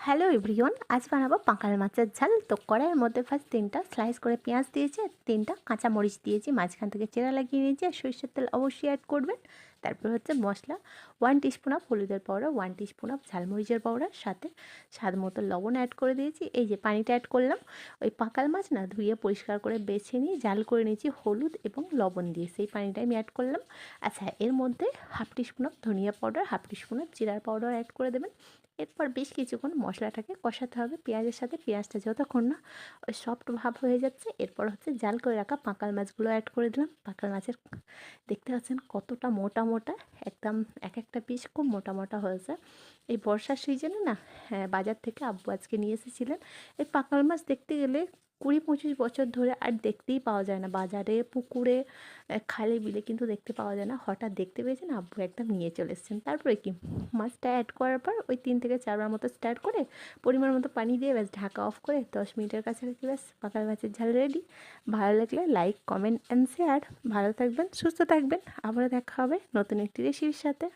Hello everyone, আজ বানাবো পাকাল মাছের ঝাল। তো কড়াইয়ের মধ্যে ফার্স্ট 3টা স্লাইস করে পেঁয়াজ দিয়েছি আর 3টা কাঁচামরিচ দিয়েছি, মাঝখান থেকে চেরা লাগিয়ে নিয়েছি। আর সরিষার তেল অবশ্যই অ্যাড করবেন। তারপর হচ্ছে মশলা 1 টিস্পুন অফ হলুদের পাউডার, 1 টিস্পুন অফ ঝালমরিচের পাউডার, সাথে স্বাদ মতো লবণ অ্যাড করে দিয়েছি। এই যে পানিটা অ্যাড করলাম, ওই পাকাল মাছ না ধুয়ে পরিষ্কার করে বেছে নিয়ে জাল করে নিয়েছি হলুদ এবং লবণ দিয়ে, সেই পানিটা আমি অ্যাড করলাম। আচ্ছা, এর মধ্যে 1/2 টিস্পুন অফ ধনিয়া পাউডার, 1/2 টিস্পুন অফ জিরার পাউডার অ্যাড করে দেবেন। এরপর বেশ কিছুক্ষণ মশলাটাকে কষাতে হবে পেঁয়াজের সাথে। পেঁয়াজটা যতক্ষণ না ওই সফট ভাব হয়ে যাচ্ছে, এরপর হচ্ছে জাল করে রাখা পাকাল মাছগুলো অ্যাড করে দিলাম। পাকাল মাছের দেখতে পাচ্ছেন কতটা মোটা মোটা, একদম এক একটা পিস খুব মোটা মোটা হয়েছে। এই বর্ষার সিজনে না, হ্যাঁ, বাজার থেকে আব্বু আজকে নিয়ে এসেছিলেন। এই পাকাল মাছ দেখতে গেলে 20-25 বছর ধরে আর দেখতেই পাওয়া যায় না বাজারে, পুকুরে, খালে বিলে কিন্তু দেখতে পাওয়া যায় না। হঠাৎ দেখতে পেয়েছেন, আব্বু একদম নিয়ে চলে এসেছেন। তারপরে কি, মাছটা অ্যাড করার পর ওই 3 থেকে 4 বার মতো স্টার্ট করে পরিমাণ মতো পানি দিয়ে ব্যাস ঢাকা অফ করে 10 মিনিটের কাছাকাছি ব্যাস পাকাল মাছের ঝাল রেডি। ভালো লাগলে লাইক, কমেন্ট অ্যান্ড শেয়ার। ভালো থাকবেন, সুস্থ থাকবেন। আবারও দেখা হবে নতুন একটি রেসিপির সাথে।